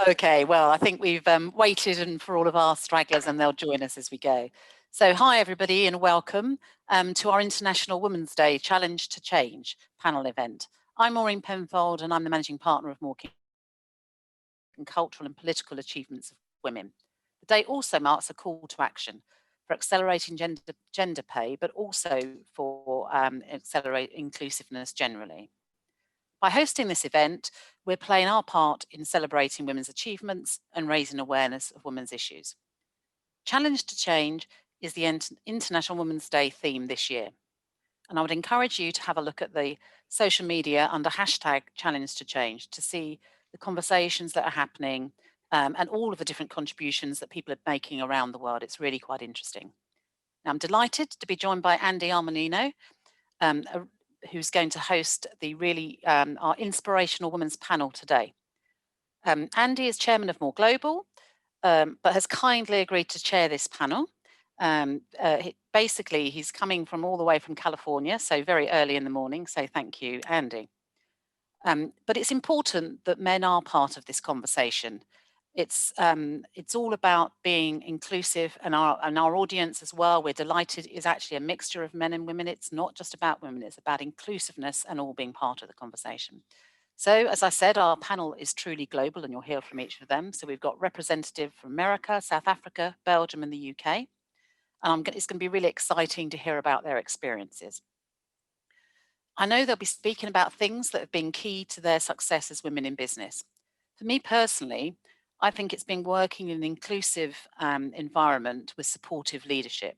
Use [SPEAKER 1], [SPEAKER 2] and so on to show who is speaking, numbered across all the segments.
[SPEAKER 1] Okay, well, I think we've waited and for all of our stragglers, and they'll join us as we go. So hi, everybody, and welcome to our International Women's Day Challenge to Change panel event. I'm Maureen Penfold, and I'm the Managing Partner of Morecambe and Cultural and Political Achievements of Women. The day also marks a call to action for accelerating gender pay, but also for accelerate inclusiveness generally. By hosting this event, we're playing our part in celebrating women's achievements and raising awareness of women's issues. Challenge to Change is the International Women's Day theme this year. And I would encourage you to have a look at the social media under hashtag Challenge to Change to see the conversations that are happening and all of the different contributions that people are making around the world. It's really quite interesting. Now, I'm delighted to be joined by Andy Armanino, who's going to host the our inspirational women's panel today. Andy is chairman of More Global, but has kindly agreed to chair this panel. Basically, he's coming from all the way from California, so very early in the morning. So thank you, Andy. But it's important that men are part of this conversation. It's all about being inclusive, and our audience as well, we're delighted, is actually a mixture of men and women. It's not just about women, it's about inclusiveness and all being part of the conversation. So as I said, our panel is truly global, and you'll hear from each of them. So we've got representative from America, South Africa, Belgium and the UK. And it's going to be really exciting to hear about their experiences. I know they'll be speaking about things that have been key to their success as women in business. For me personally, I think it's been working in an inclusive environment with supportive leadership.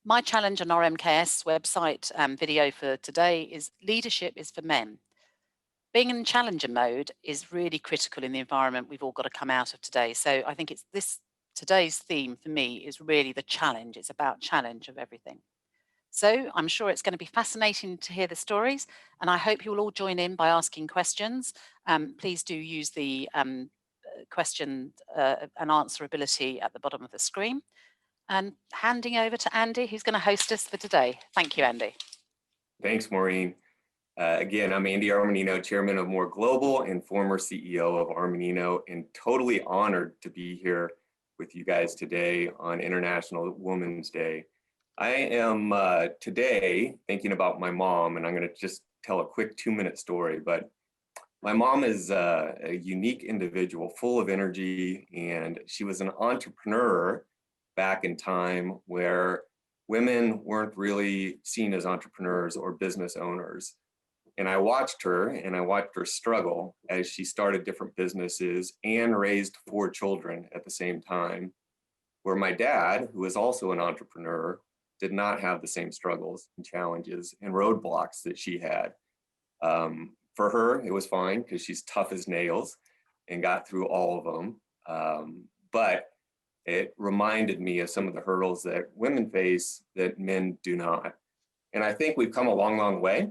[SPEAKER 1] My challenge on our MKS website video for today is leadership is for men. Being in challenger mode is really critical in the environment we've all got to come out of today. So I think today's theme for me is really the challenge. It's about challenge of everything. So I'm sure it's going to be fascinating to hear the stories, and I hope you will all join in by asking questions. Please do use the question and answer ability at the bottom of the screen. And handing over to Andy, who's going to host us for today. Thank you, Andy.
[SPEAKER 2] Thanks, Maureen. Again, I'm Andy Armanino, Chairman of More Global and former CEO of Armanino, and totally honored to be here with you guys today on International Women's Day. I am today thinking about my mom, and I'm going to just tell a quick 2-minute story, but my mom is a unique individual, full of energy, and she was an entrepreneur back in time where women weren't really seen as entrepreneurs or business owners. And I watched her struggle as she started different businesses and raised 4 children at the same time, where my dad, who is also an entrepreneur, did not have the same struggles and challenges and roadblocks that she had. For her, it was fine because she's tough as nails and got through all of them. But it reminded me of some of the hurdles that women face that men do not. And I think we've come a long, long way.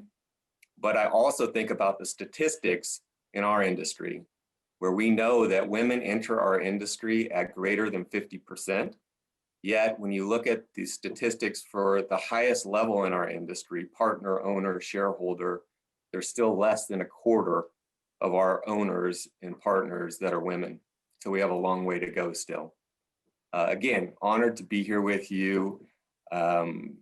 [SPEAKER 2] But I also think about the statistics in our industry, where we know that women enter our industry at greater than 50%. Yet when you look at the statistics for the highest level in our industry, partner, owner, shareholder, there's still less than a quarter of our owners and partners that are women. So we have a long way to go still. Again, honored to be here with you.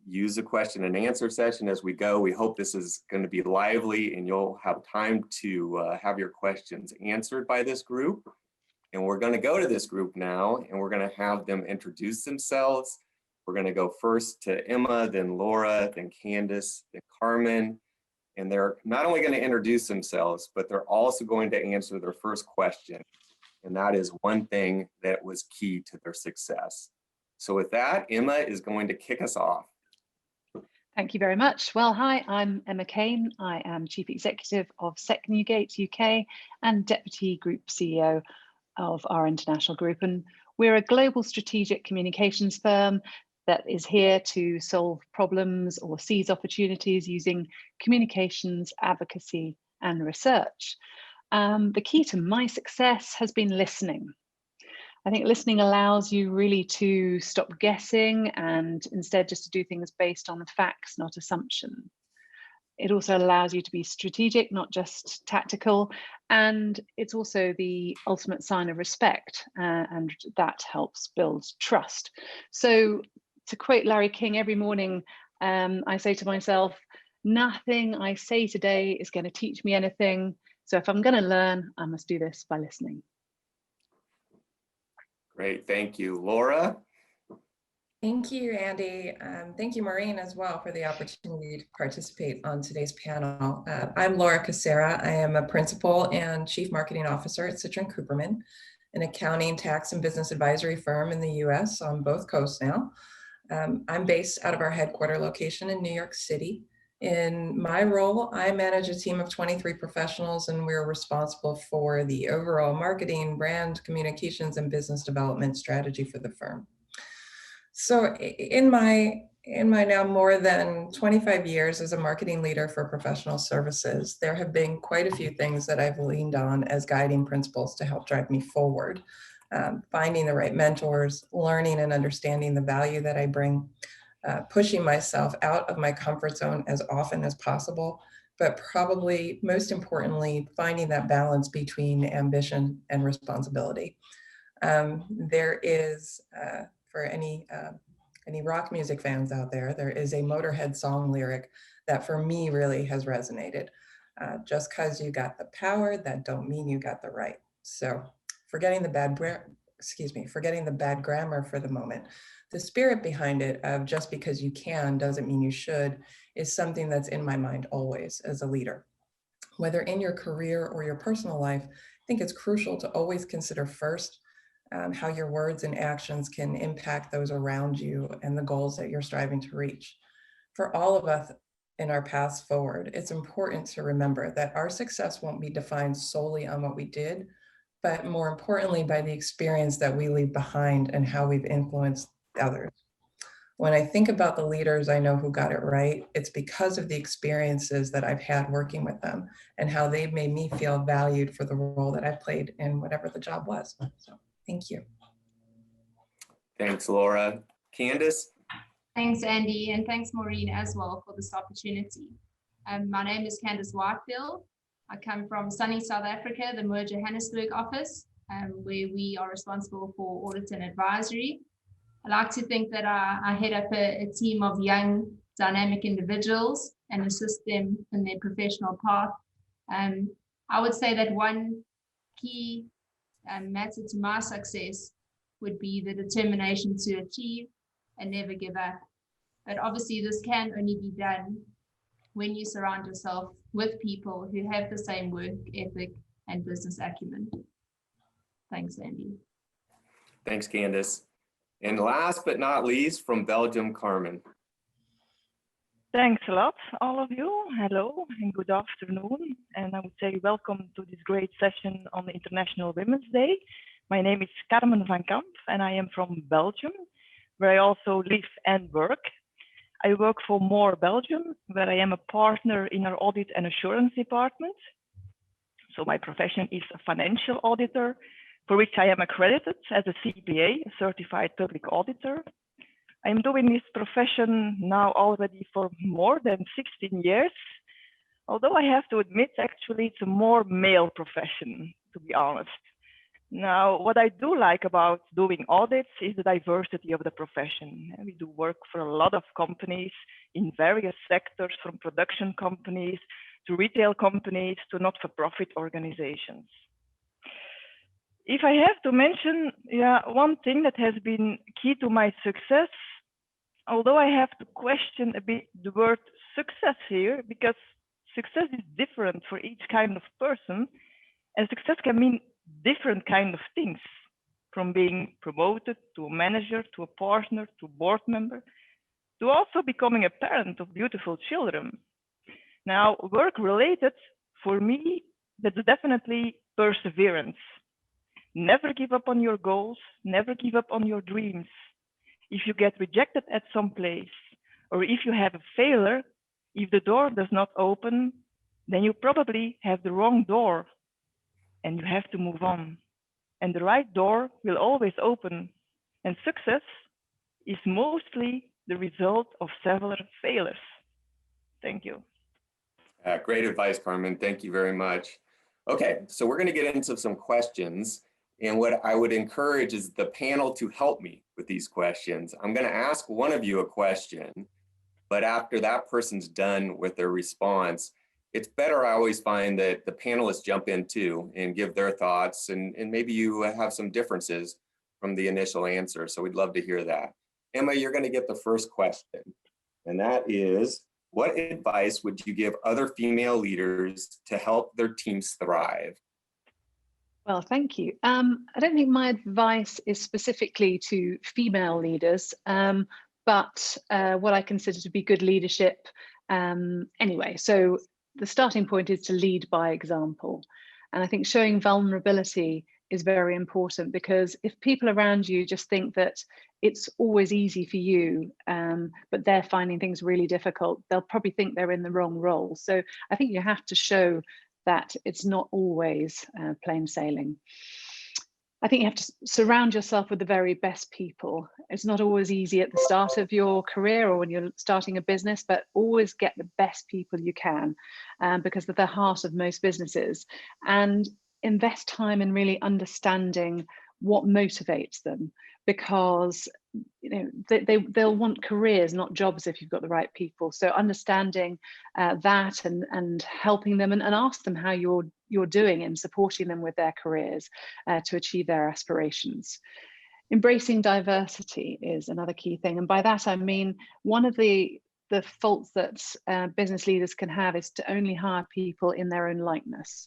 [SPEAKER 2] Use the question and answer session as we go. We hope this is going to be lively and you'll have time to have your questions answered by this group. And we're going to go to this group now and we're going to have them introduce themselves. We're going to go first to Emma, then Laura, then Candace, then Carmen. And they're not only going to introduce themselves, but they're also going to answer their first question. And that is one thing that was key to their success. So with that, Emma is going to kick us off.
[SPEAKER 3] Thank you very much. Well, hi, I'm Emma Kane. I am Chief Executive of SEC Newgate UK and Deputy Group CEO of our international group. And we're a global strategic communications firm that is here to solve problems or seize opportunities using communications, advocacy, and research. The key to my success has been listening. I think listening allows you really to stop guessing and instead just to do things based on facts, not assumption. It also allows you to be strategic, not just tactical. And it's also the ultimate sign of respect, and that helps build trust. So to quote Larry King, every morning I say to myself, nothing I say today is going to teach me anything. So if I'm going to learn, I must do this by listening.
[SPEAKER 2] Great, thank you. Laura?
[SPEAKER 4] Thank you, Andy. Thank you, Maureen, as well, for the opportunity to participate on today's panel. I'm Laura Casera. I am a principal and chief marketing officer at Citrin Cooperman, an accounting, tax, and business advisory firm in the US on both coasts now. I'm based out of our headquarter location in New York City. In my role, I manage a team of 23 professionals, and we're responsible for the overall marketing, brand communications, and business development strategy for the firm. So in my now more than 25 years as a marketing leader for professional services, there have been quite a few things that I've leaned on as guiding principles to help drive me forward. Finding the right mentors, learning and understanding the value that I bring, pushing myself out of my comfort zone as often as possible, but probably most importantly, finding that balance between ambition and responsibility. There is, for any rock music fans out there, there is a Motorhead song lyric that for me really has resonated. Just because you got the power, that don't mean you got the right. So forgetting the bad grammar for the moment, the spirit behind it of just because you can doesn't mean you should is something that's in my mind always as a leader. Whether in your career or your personal life, I think it's crucial to always consider first how your words and actions can impact those around you and the goals that you're striving to reach. For all of us in our paths forward, it's important to remember that our success won't be defined solely on what we did, but more importantly, by the experience that we leave behind and how we've influenced others. When I think about the leaders I know who got it right, it's because of the experiences that I've had working with them and how they've made me feel valued for the role that I played in whatever the job was. So. Thank you.
[SPEAKER 2] Thanks, Laura. Candace?
[SPEAKER 5] Thanks, Andy, and thanks, Maureen, as well, for this opportunity. My name is Candace Whitefield. I come from sunny South Africa, the Moor Johannesburg office, where we are responsible for audit and advisory. I like to think that I head up a team of young, dynamic individuals and assist them in their professional path. I would say that one key matter to my success would be the determination to achieve and never give up. But obviously this can only be done when you surround yourself with people who have the same work ethic and business acumen. Thanks, Andy.
[SPEAKER 2] Thanks, Candace. And last but not least, from Belgium, Carmen.
[SPEAKER 6] Thanks a lot, all of you. Hello and good afternoon. And I would say welcome to this great session on the International Women's Day. My name is Carmen van Kamp and I am from Belgium, where I also live and work. I work for More Belgium, where I am a partner in our audit and assurance department. So my profession is a financial auditor, for which I am accredited as a CPA, a certified public auditor. I'm doing this profession now already for more than 16 years, although I have to admit, actually, it's a more male profession, to be honest. Now, what I do like about doing audits is the diversity of the profession. We do work for a lot of companies in various sectors, from production companies to retail companies to not-for-profit organizations. If I have to mention, one thing that has been key to my success, although I have to question a bit the word success here, because success is different for each kind of person, and success can mean different kind of things, from being promoted to a manager, to a partner, to a board member, to also becoming a parent of beautiful children. Now, work-related, for me, that's definitely perseverance. Never give up on your goals, never give up on your dreams. If you get rejected at some place, or if you have a failure, if the door does not open, then you probably have the wrong door and you have to move on. And the right door will always open. And success is mostly the result of several failures. Thank you.
[SPEAKER 2] Great advice, Carmen. Thank you very much. Okay, so we're going to get into some questions. And what I would encourage is the panel to help me with these questions. I'm going to ask one of you a question, but after that person's done with their response, it's better, I always find, that the panelists jump in too and give their thoughts, and maybe you have some differences from the initial answer. So we'd love to hear that. Emma, you're going to get the first question, and that is, what advice would you give other female leaders to help their teams thrive?
[SPEAKER 3] Well, thank you. I don't think my advice is specifically to female leaders, but what I consider to be good leadership anyway. So the starting point is to lead by example. And I think showing vulnerability is very important, because if people around you just think that it's always easy for you, but they're finding things really difficult, they'll probably think they're in the wrong role. So I think you have to show that it's not always plain sailing. I think you have to surround yourself with the very best people. It's not always easy at the start of your career or when you're starting a business, but always get the best people you can, because they're the heart of most businesses. And invest time in really understanding what motivates them, because they'll want careers, not jobs, if you've got the right people. So understanding that and helping them, and ask them how you're doing and supporting them with their careers to achieve their aspirations. Embracing diversity is another key thing, and by that I mean one of the faults that business leaders can have is to only hire people in their own likeness.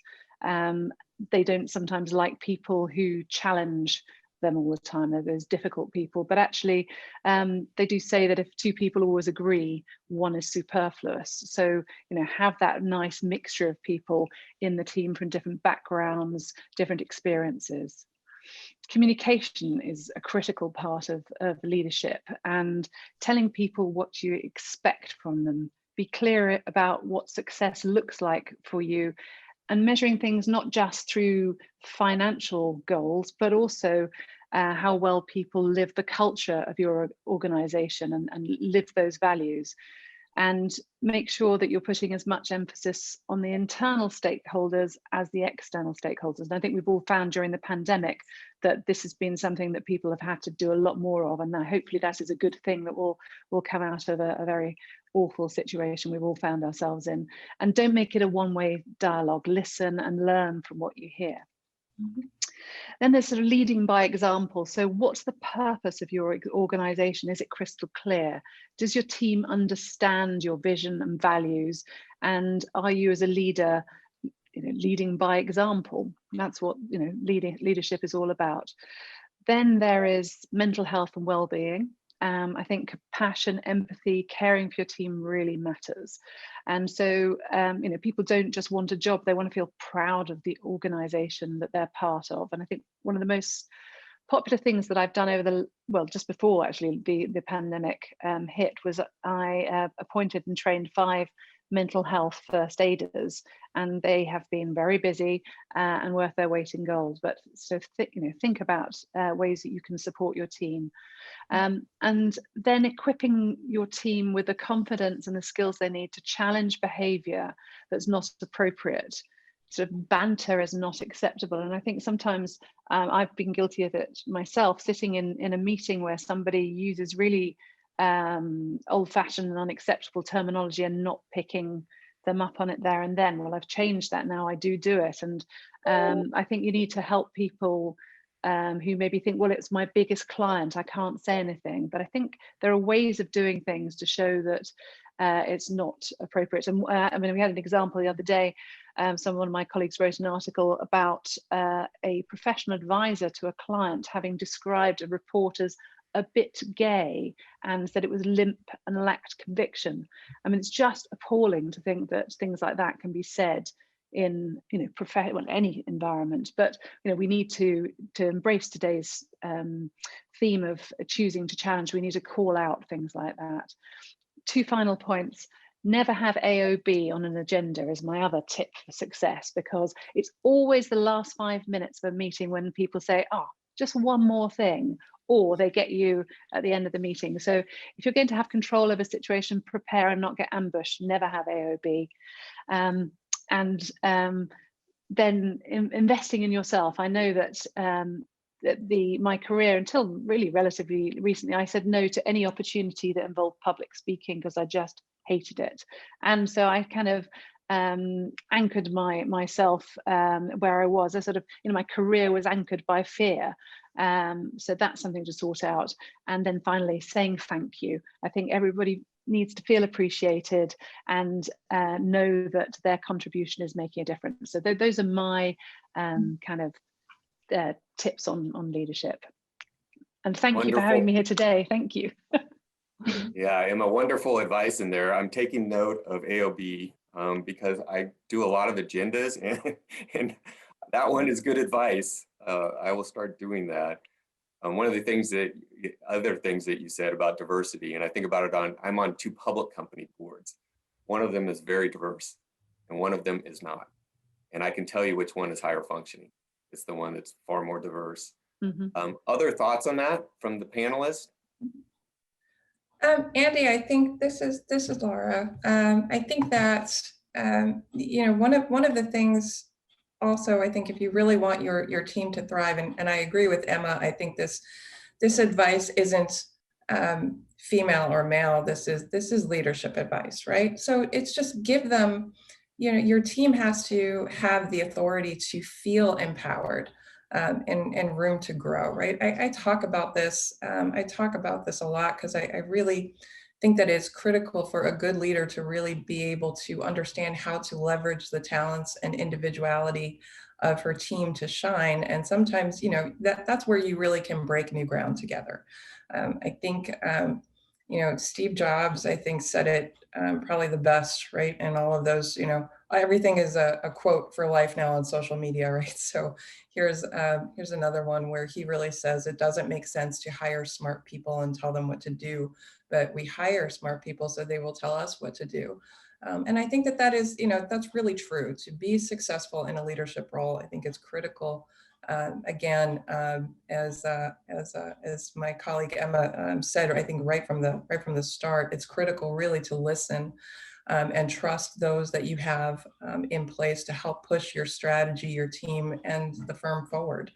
[SPEAKER 3] They don't sometimes like people who challenge them all the time. They're those difficult people, but actually they do say that if two people always agree, one is superfluous. So have that nice mixture of people in the team from different backgrounds, different experiences. Communication is a critical part of leadership, and telling people what you expect from them. Be clear about what success looks like for you, and measuring things not just through financial goals, but also how well people live the culture of your organization and live those values. And make sure that you're putting as much emphasis on the internal stakeholders as the external stakeholders. And I think we've all found during the pandemic that this has been something that people have had to do a lot more of. And now hopefully that is a good thing that will come out of a very awful situation we've all found ourselves in. And don't make it a one-way dialogue. Listen and learn from what you hear. Then there's sort of leading by example. So what's the purpose of your organization? Is it crystal clear? Does your team understand your vision and values? And are you as a leader leading by example? That's what leadership is all about. Then there is mental health and well-being. I think compassion, empathy, caring for your team really matters. And so, people don't just want a job, they want to feel proud of the organization that they're part of. And I think one of the most popular things that I've done over just before actually the pandemic hit, was I appointed and trained 5 mental health first aiders, and they have been very busy and worth their weight in gold. But so think about ways that you can support your team, and then equipping your team with the confidence and the skills they need to challenge behavior that's not appropriate. Sort of banter is not acceptable. And I think sometimes I've been guilty of it myself, sitting in a meeting where somebody uses really old-fashioned and unacceptable terminology and not picking them up on it there and then. Well, I've changed that now. I do it. And I think you need to help people who maybe think, well, it's my biggest client, I can't say anything. But I think there are ways of doing things to show that it's not appropriate. And I mean, we had an example the other day. One of my colleagues wrote an article about a professional advisor to a client having described a report as a bit gay and said it was limp and lacked conviction. I mean, it's just appalling to think that things like that can be said in any environment. But we need to embrace today's theme of choosing to challenge. We need to call out things like that. 2 final points. Never have AOB on an agenda is my other tip for success, because it's always the last 5 minutes of a meeting when people say, oh, just one more thing, or they get you at the end of the meeting. So if you're going to have control of a situation, prepare and not get ambushed. Never have AOB. and then investing in yourself. I know that my career, until really relatively recently, I said no to any opportunity that involved public speaking because I just hated it. And so I kind of anchored myself where I was. I sort of, my career was anchored by fear. So that's something to sort out. And then finally, saying thank you. I think everybody needs to feel appreciated and know that their contribution is making a difference. So those are my kind of tips on leadership. And thank you for having me here today. Thank you.
[SPEAKER 2] Yeah, Emma, wonderful advice in there. I'm taking note of AOB because I do a lot of agendas, and that one is good advice. I will start doing that. One of the other things that you said about diversity, and I think about it I'm on 2 public company boards. One of them is very diverse and one of them is not. And I can tell you which one is higher functioning. It's the one that's far more diverse. Other thoughts on that from the panelists?
[SPEAKER 4] Andy, I think this is Laura. I think that one of the things also, I think if you really want your team to thrive, and I agree with Emma, I think this advice isn't female or male. This is leadership advice, right? So it's just give them, your team has to have the authority to feel empowered. And room to grow, right? I talk about this. I talk about this a lot because I really think that it's critical for a good leader to really be able to understand how to leverage the talents and individuality of her team to shine. And sometimes, that's where you really can break new ground together. I think, Steve Jobs, I think, said it probably the best, right? And all of those, everything is a quote for life now on social media, right? So here's another one where he really says it doesn't make sense to hire smart people and tell them what to do, but we hire smart people so they will tell us what to do. And I think that is, that's really true. To be successful in a leadership role, I think it's critical. Again, as my colleague Emma said, I think right from the start, it's critical really to listen and trust those that you have in place to help push your strategy, your team, and the firm forward.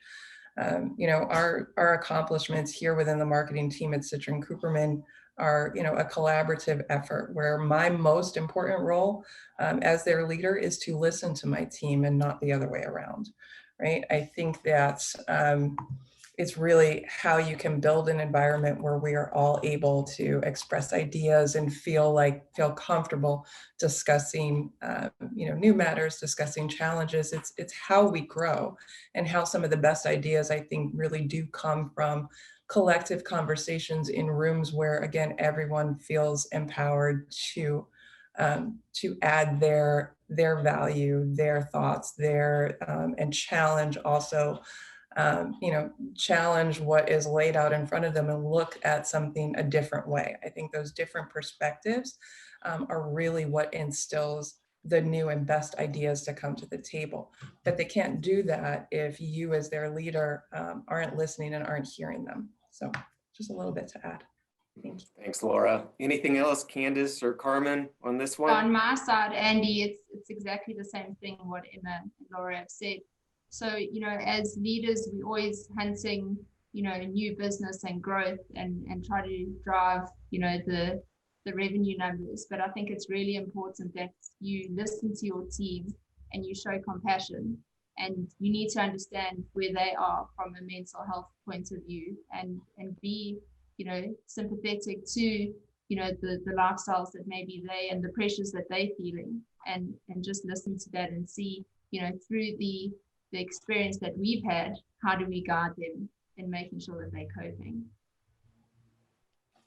[SPEAKER 4] Our accomplishments here within the marketing team at Citrin Cooperman are, a collaborative effort where my most important role as their leader is to listen to my team and not the other way around, right? I think that it's really how you can build an environment where we are all able to express ideas and feel comfortable discussing, new matters, discussing challenges. It's how we grow, and how some of the best ideas, I think, really do come from collective conversations in rooms where, again, everyone feels empowered to add their value, their thoughts, and challenge also. Challenge what is laid out in front of them and look at something a different way. I think those different perspectives are really what instills the new and best ideas to come to the table. But they can't do that if you as their leader aren't listening and aren't hearing them. So just a little bit to add. Thank you.
[SPEAKER 2] Thanks, Laura. Anything else, Candace or Carmen, on this one?
[SPEAKER 5] On my side, Andy, it's exactly the same thing what Emma and Laura have said. So, as leaders, we're always hunting, new business and growth and try to drive, the revenue numbers. But I think it's really important that you listen to your team and you show compassion, and you need to understand where they are from a mental health point of view, and be, sympathetic to, the lifestyles that maybe they and the pressures that they're feeling, and just listen to that and see, through the experience that we've had, how do we guide them in making sure that they're coping.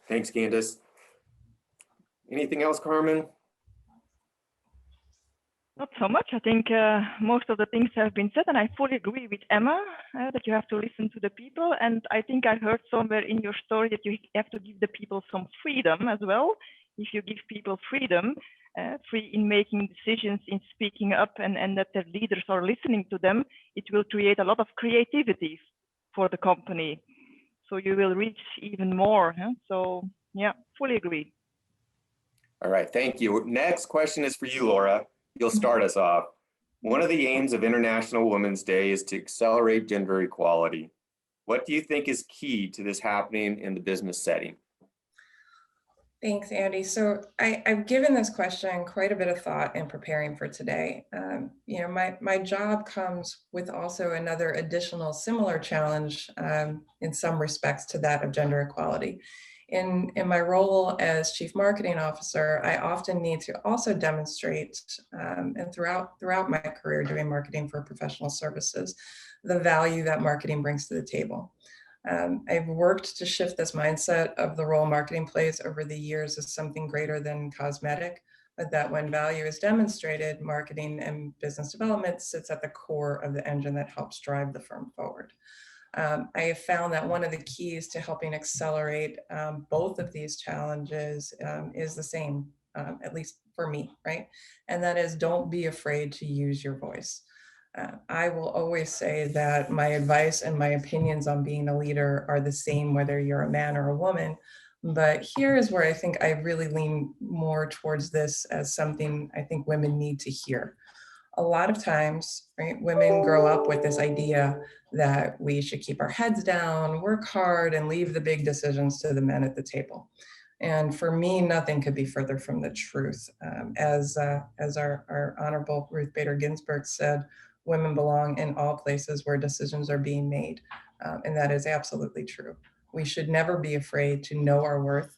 [SPEAKER 2] Thanks, Candace. Anything else, Carmen?
[SPEAKER 6] Not so much. I think most of the things have been said, and I fully agree with Emma that you have to listen to the people. And I think I heard somewhere in your story that you have to give the people some freedom as well. If you give people freedom, free in making decisions, in speaking up, and that their leaders are listening to them, it will create a lot of creativity for the company. So you will reach even more. So yeah, fully agree.
[SPEAKER 2] All right, thank you. Next question is for you, Laura. you'll start us off. One of the aims of International Women's Day is to accelerate gender equality. What do you think is key to this happening in the business setting?
[SPEAKER 4] Thanks, Andy. So I've given this question quite a bit of thought in preparing for today. You know, my job comes with also another additional similar challenge in some respects to that of gender equality. In my role as Chief Marketing Officer, I often need to also demonstrate, and throughout my career doing marketing for professional services, the value that marketing brings to the table. I've worked to shift this mindset of the role marketing plays over the years as something greater than cosmetic, but that when value is demonstrated, marketing and business development sits at the core of the engine that helps drive the firm forward. I have found that one of the keys to helping accelerate both of these challenges is the same, at least for me, right? And that is, don't be afraid to use your voice. I will always say that my advice and my opinions on being a leader are the same whether you're a man or a woman. But here is where I think I really lean more towards this as something I think women need to hear. A lot of times, right, women grow up with this idea that we should keep our heads down, work hard, and leave the big decisions to the men at the table. And for me, nothing could be further from the truth. As our Honorable Ruth Bader Ginsburg said, women belong in all places where decisions are being made. And that is absolutely true. We should never be afraid to know our worth,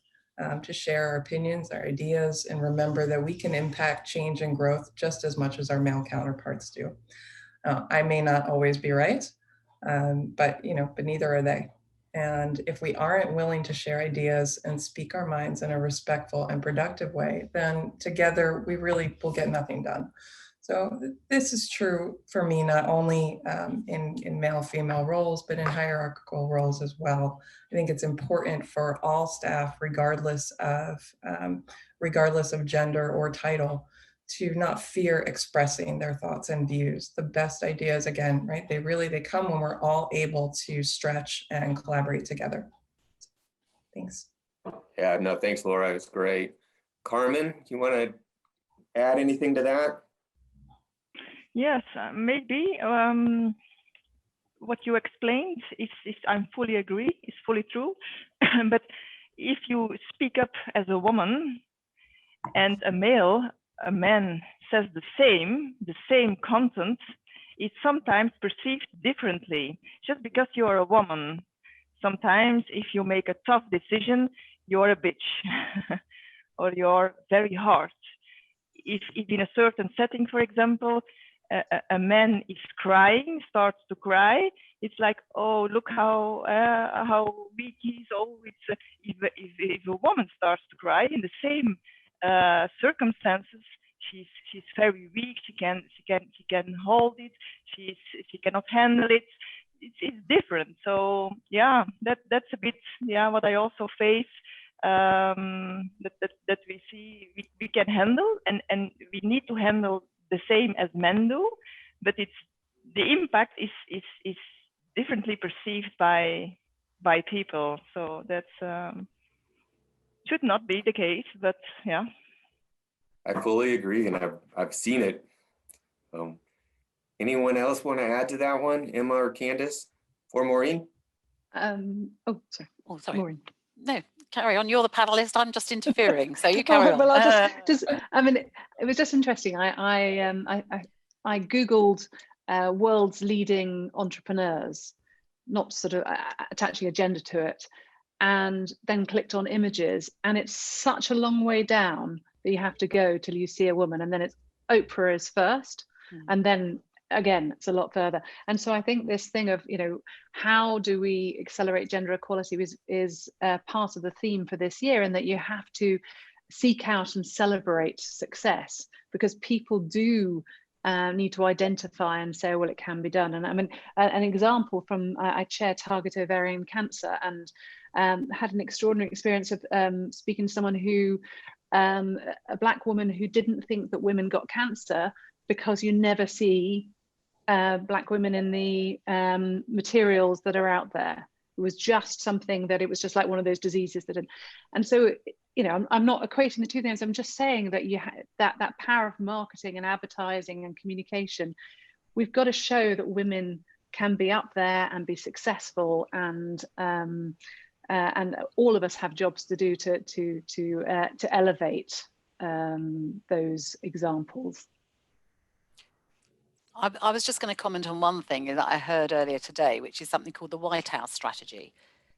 [SPEAKER 4] to share our opinions, our ideas, and remember that we can impact change and growth just as much as our male counterparts do. I may not always be right, but neither are they. And if we aren't willing to share ideas and speak our minds in a respectful and productive way, then together we really will get nothing done. So this is true for me, not only in male-female roles, but in hierarchical roles as well. I think it's important for all staff, regardless of gender or title, to not fear expressing their thoughts and views. The best ideas, again, right, they come when we're all able to stretch and collaborate together. Thanks.
[SPEAKER 2] Yeah, no, thanks, Laura. It's great. Carmen, you want to add anything to that?
[SPEAKER 6] Yes, maybe what you explained is I fully agree, is fully true. But if you speak up as a woman and a man says the same content, it's sometimes perceived differently just because you're a woman. Sometimes if you make a tough decision, you're a bitch or you're very hard. If in a certain setting, for example, a man is crying, starts to cry, it's like, oh, look how weak he is. Oh, it's if a woman starts to cry in the same circumstances, she's very weak. She can hold it. She cannot handle it. It's different. So yeah, that's a bit what I also face. That we see we can handle and we need to handle the same as men do, but the impact is differently perceived by people. So that's should not be the case, but yeah.
[SPEAKER 2] I fully agree, and I've seen it. Anyone else want to add to that one, Emma or Candace or Maureen?
[SPEAKER 3] Sorry. Maureen.
[SPEAKER 1] No, carry on. You're the panelist. I'm just interfering, so you carry on.
[SPEAKER 3] Well, I'll just. I mean, it was just interesting. I googled world's leading entrepreneurs, not sort of attaching a gender to it, and then clicked on images, and it's such a long way down that you have to go till you see a woman, and then it's Oprah is first, and then again it's a lot further. And so I think this thing of, how do we accelerate gender equality is part of the theme for this year, and that you have to seek out and celebrate success, because people do need to identify and say, well, it can be done. And I mean, an example from, I chair Target Ovarian Cancer, and had an extraordinary experience of speaking to someone who, a Black woman who didn't think that women got cancer, because you never see Black women in the materials that are out there. It was just something that it was just like one of those diseases that, and so you know, I'm not equating the two things. I'm just saying that that power of marketing and advertising and communication. We've got to show that women can be up there and be successful, and all of us have jobs to do to elevate those examples.
[SPEAKER 1] I was just going to comment on one thing that I heard earlier today, which is something called the White House strategy.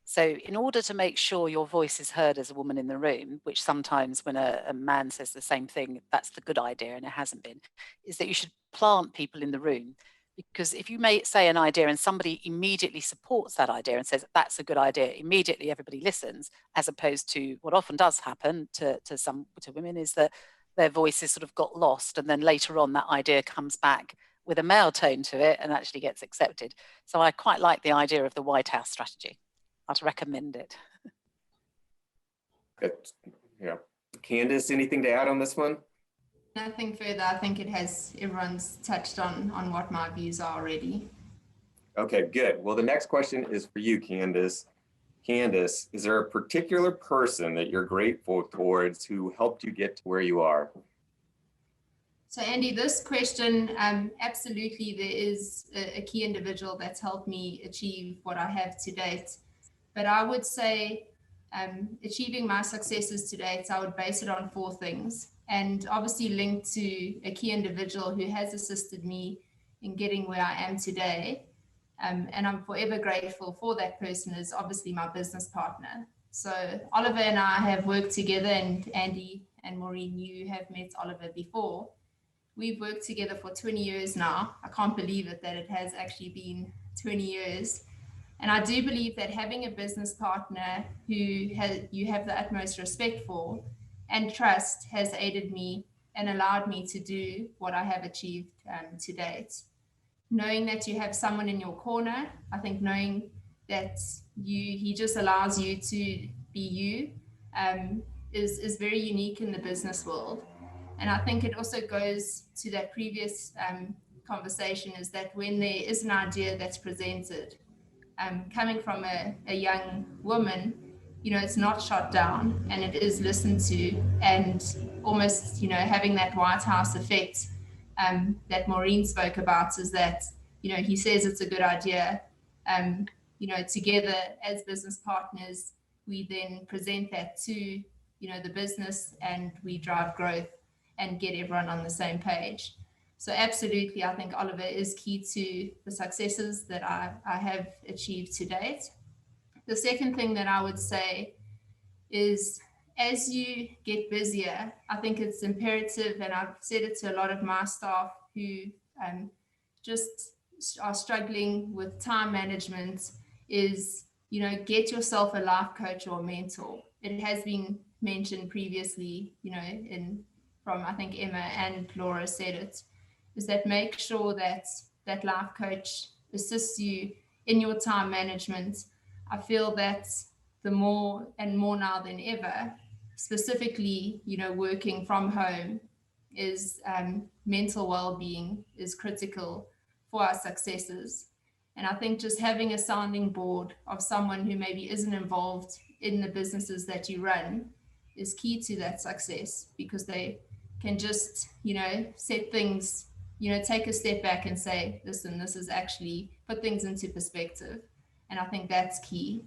[SPEAKER 1] So in order to make sure your voice is heard as a woman in the room, which sometimes when a man says the same thing, that's the good idea and it hasn't been, is that you should plant people in the room. Because if you may say an idea and somebody immediately supports that idea and says, that's a good idea, immediately everybody listens, as opposed to what often does happen to women is that their voices sort of got lost. And then later on that idea comes back with a male tone to it and actually gets accepted. So I quite like the idea of the White House strategy. I'd recommend it.
[SPEAKER 2] Yeah. Candace, anything to add on this one?
[SPEAKER 5] Nothing further. I think everyone's touched on what my views are already.
[SPEAKER 2] Okay, good. Well, the next question is for you, Candace. Candace, is there a particular person that you're grateful towards who helped you get to where you are?
[SPEAKER 5] So Andy, this question, absolutely there is a key individual that's helped me achieve what I have to date. But I would say achieving my successes to date, I would base it on 4 things, and obviously linked to a key individual who has assisted me in getting where I am today. And I'm forever grateful for that person is obviously my business partner. So Oliver and I have worked together, and Andy and Maureen, you have met Oliver before. We've worked together for 20 years now. I can't believe it that it has actually been 20 years. And I do believe that having a business partner who you have the utmost respect for and trust has aided me and allowed me to do what I have achieved to date. Knowing that you have someone in your corner, I think knowing that he just allows you to be you is very unique in the business world. And I think it also goes to that previous conversation, is that when there is an idea that's presented, coming from a young woman, you know, it's not shot down and it is listened to, and almost, you know, having that White House effect that Maureen spoke about, is that, you know, he says it's a good idea. You know, together as business partners, we then present that to, you know, the business, and we drive growth and get everyone on the same page. So absolutely, I think Oliver is key to the successes that I have achieved to date. The second thing that I would say is, as you get busier, I think it's imperative, and I've said it to a lot of my staff who just are struggling with time management, is, you know, get yourself a life coach or a mentor. It has been mentioned previously, you know, from I think Emma and Laura said it, is that make sure that that life coach assists you in your time management. I feel that the more and more now than ever, specifically, you know, working from home, is mental well-being is critical for our successes. And I think just having a sounding board of someone who maybe isn't involved in the businesses that you run is key to that success, because they can just, you know, set things, you know, take a step back and say, listen, this is actually, put things into perspective. And I think that's key.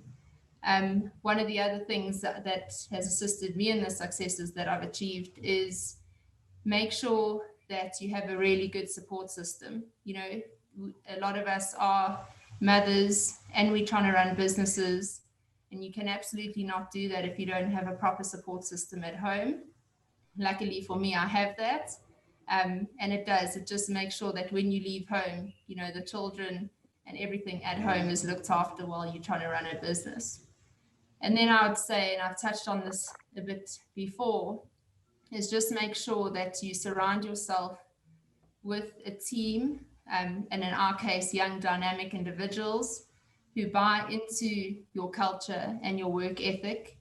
[SPEAKER 5] One of the other things that has assisted me in the successes that I've achieved is make sure that you have a really good support system. You know, a lot of us are mothers and we're trying to run businesses, and you can absolutely not do that if you don't have a proper support system at home. Luckily for me, I have that. And it just makes sure that when you leave home, you know, the children and everything at home is looked after while you're trying to run a business. And then I would say, and I've touched on this a bit before, is just make sure that you surround yourself with a team, and in our case, young dynamic individuals who buy into your culture and your work ethic,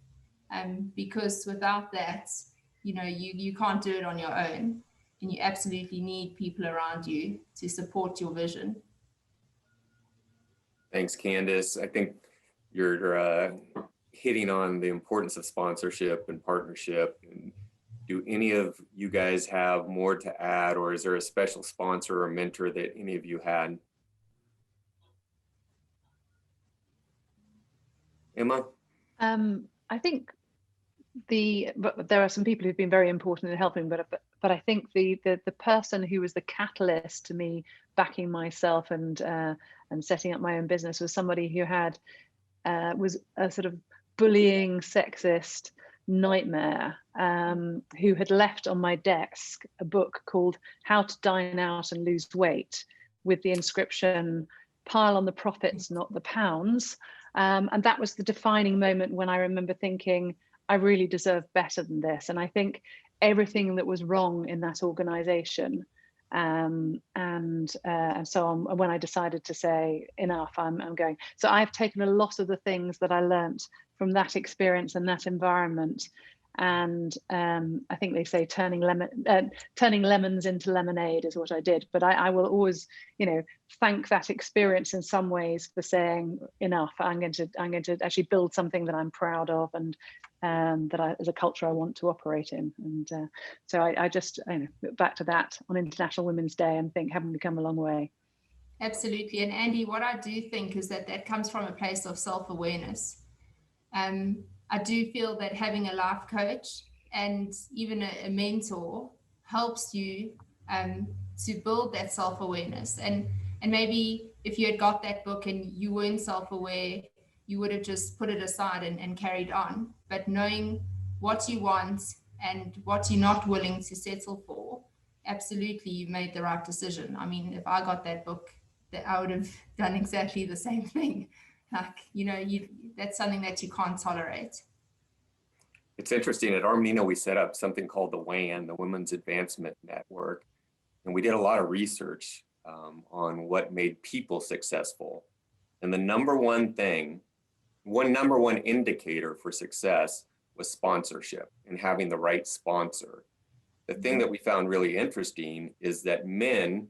[SPEAKER 5] because without that, you know, you can't do it on your own, and you absolutely need people around you to support your vision.
[SPEAKER 2] Thanks, Candace. I think you're hitting on the importance of sponsorship and partnership. And do any of you guys have more to add, or is there a special sponsor or mentor that any of you had? Emma?
[SPEAKER 3] I think there are some people who've been very important in helping, but I think the person who was the catalyst to me backing myself and setting up my own business was somebody who had was a sort of bullying, sexist nightmare, who had left on my desk a book called How to Dine Out and Lose Weight, with the inscription, "Pile on the profits, not the pounds." And that was the defining moment when I remember thinking, I really deserve better than this. And I think everything that was wrong in that organization, and so on, when I decided to say enough, I'm going. So I've taken a lot of the things that I learned from that experience and that environment, and I think they say turning lemons into lemonade is what I did. But I will always, thank that experience in some ways for saying enough. I'm going to actually build something that I'm proud of, and that as a culture I want to operate in. And so I just look back to that on International Women's Day and think, haven't we come a long way?
[SPEAKER 5] Absolutely. And Andy, what I do think is that comes from a place of self-awareness. I do feel that having a life coach and even a mentor helps you to build that self-awareness. And maybe if you had got that book and you weren't self-aware, you would have just put it aside and carried on. But knowing what you want and what you're not willing to settle for, absolutely, you made the right decision. I mean, if I got that book, I would have done exactly the same thing. Like, that's something that you can't tolerate.
[SPEAKER 2] It's interesting. At Armanino, we set up something called the WAN, the Women's Advancement Network. And we did a lot of research on what made people successful. And the number one indicator for success was sponsorship and having the right sponsor. The thing that we found really interesting is that men,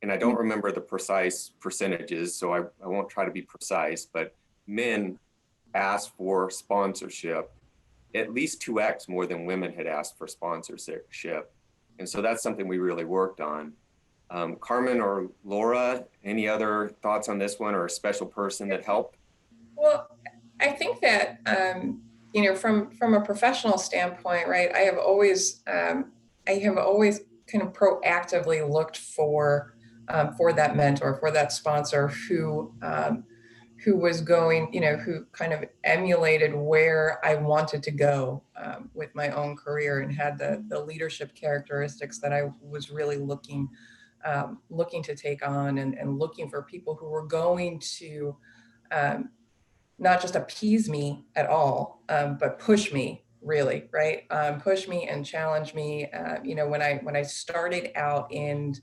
[SPEAKER 2] and I don't remember the precise percentages, so I won't try to be precise, but men asked for sponsorship at least 2x more than women had asked for sponsorship. And so that's something we really worked on. Carmen or Laura, any other thoughts on this one, or a special person that helped?
[SPEAKER 4] Well, I think that, from a professional standpoint, right, I have always kind of proactively looked for that mentor, for that sponsor who was going, who kind of emulated where I wanted to go with my own career, and had the leadership characteristics that I was really looking to take on, and looking for people who were going to not just appease me at all, but push me, really, right? Push me and challenge me. When I started out in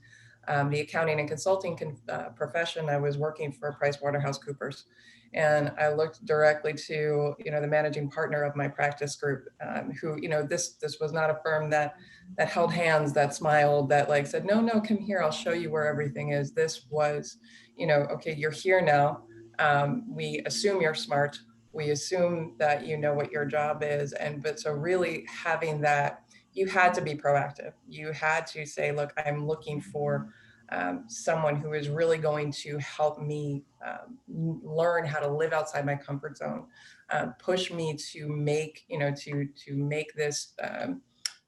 [SPEAKER 4] the accounting and consulting profession, I was working for PricewaterhouseCoopers, and I looked directly to the managing partner of my practice group, who this was not a firm that held hands, that smiled, that like said, no, come here, I'll show you where everything is. This was, okay, you're here now. We assume you're smart. We assume that you know what your job is. But so really having that, you had to be proactive. You had to say, look, I'm looking for someone who is really going to help me learn how to live outside my comfort zone, push me to make, to make this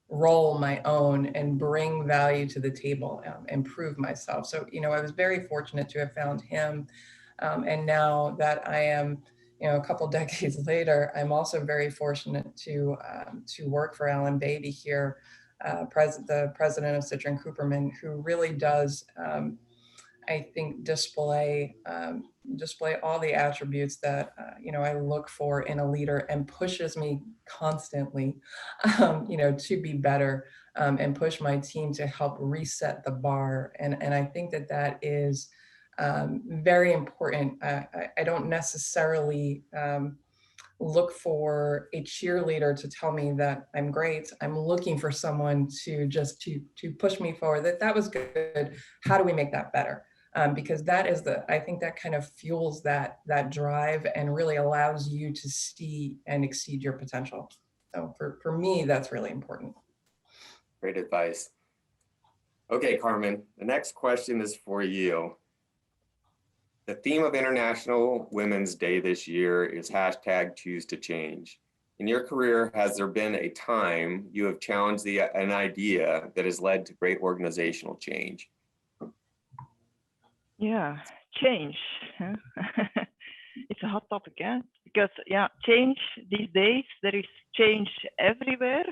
[SPEAKER 4] role my own and bring value to the table, and prove myself. So, I was very fortunate to have found him. And now that I am, a couple decades later, I'm also very fortunate to work for Alan Baby here, the president of Citrin Cooperman, who really does, I think, display all the attributes that I look for in a leader, and pushes me constantly, to be better, and push my team to help reset the bar. And I think that is very important. I don't necessarily look for a cheerleader to tell me that I'm great. I'm looking for someone to just to push me forward. That was good. How do we make that better? because that is I think that kind of fuels that drive and really allows you to see and exceed your potential. So for me, that's really important.
[SPEAKER 2] Great advice. Okay, Carmen, the next question is for you. The theme of International Women's Day this year is #ChoosetoChange. In your career, has there been a time you have challenged an idea that has led to great organizational change?
[SPEAKER 6] Yeah, change. Huh? It's a hot topic, yeah? Because change these days, there is change everywhere.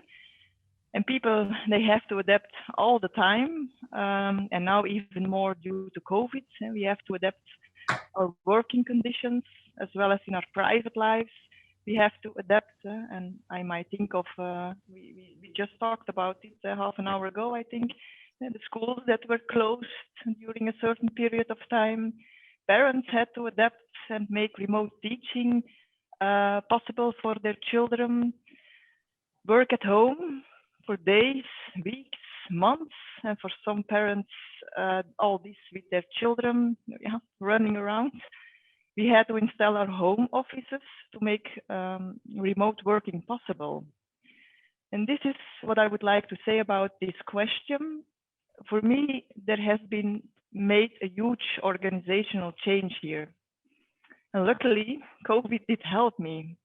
[SPEAKER 6] And people, they have to adapt all the time. And now even more due to COVID, we have to adapt our working conditions as well as in our private lives. We have to adapt. And I might think of, we just talked about it half an hour ago, I think, the schools that were closed during a certain period of time. Parents had to adapt and make remote teaching possible for their children. Work at home for days, weeks, months, and for some parents, all this with their children running around. We had to install our home offices to make remote working possible. And this is what I would like to say about this question. For me, there has been made a huge organizational change here. And luckily, COVID did help me.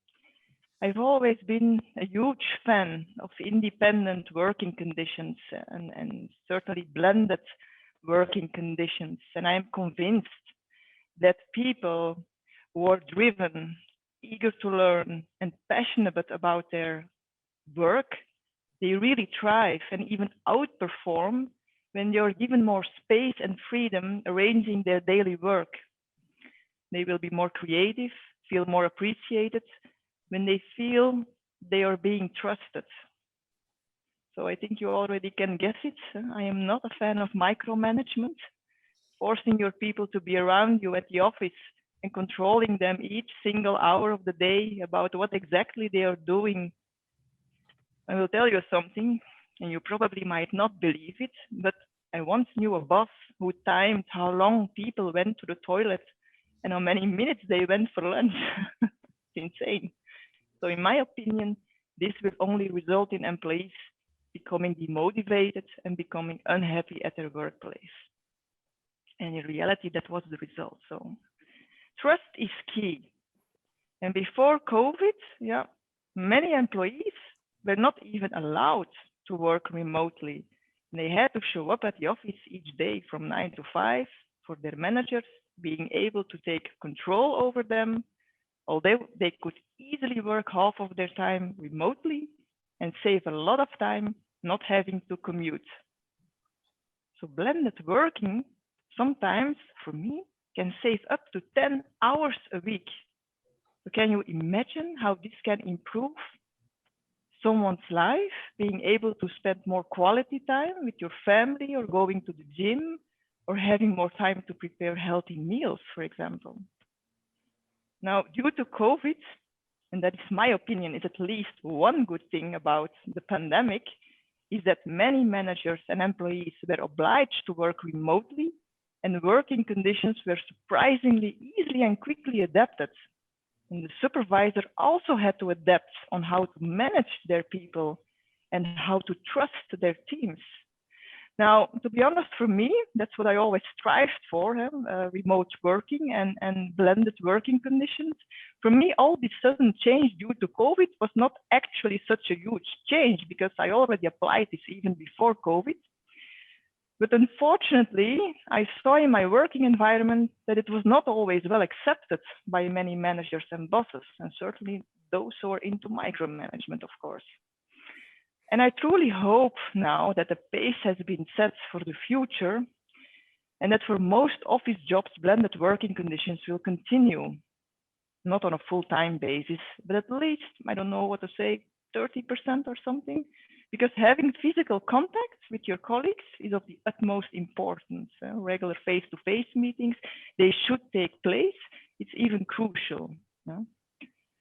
[SPEAKER 6] I've always been a huge fan of independent working conditions and certainly blended working conditions. And I'm convinced that people who are driven, eager to learn, and passionate about their work, they really thrive and even outperform when they are given more space and freedom arranging their daily work. They will be more creative, feel more appreciated when they feel they are being trusted. So I think you already can guess it. I am not a fan of micromanagement, forcing your people to be around you at the office and controlling them each single hour of the day about what exactly they are doing. I will tell you something, and you probably might not believe it, but I once knew a boss who timed how long people went to the toilet and how many minutes they went for lunch. It's insane. So in my opinion, this will only result in employees becoming demotivated and becoming unhappy at their workplace. And in reality, that was the result. So trust is key. And before COVID, many employees were not even allowed to work remotely. They had to show up at the office each day from 9 to 5 for their managers being able to take control over them, although they could easily work half of their time remotely and save a lot of time not having to commute. So blended working sometimes, for me, can save up to 10 hours a week. So can you imagine how this can improve someone's life, being able to spend more quality time with your family or going to the gym or having more time to prepare healthy meals, for example? Now, due to COVID, and that is my opinion, is at least one good thing about the pandemic, is that many managers and employees were obliged to work remotely, and working conditions were surprisingly easily and quickly adapted. And the supervisor also had to adapt on how to manage their people and how to trust their teams. Now, to be honest, for me, that's what I always strived for, remote working and blended working conditions. For me, all this sudden change due to COVID was not actually such a huge change because I already applied this even before COVID. But unfortunately, I saw in my working environment that it was not always well accepted by many managers and bosses, and certainly those who are into micromanagement, of course. And I truly hope now that the pace has been set for the future and that for most office jobs, blended working conditions will continue, not on a full-time basis, but at least, I don't know what to say, 30% or something, because having physical contact with your colleagues is of the utmost importance. Regular face-to-face meetings, they should take place. It's even crucial.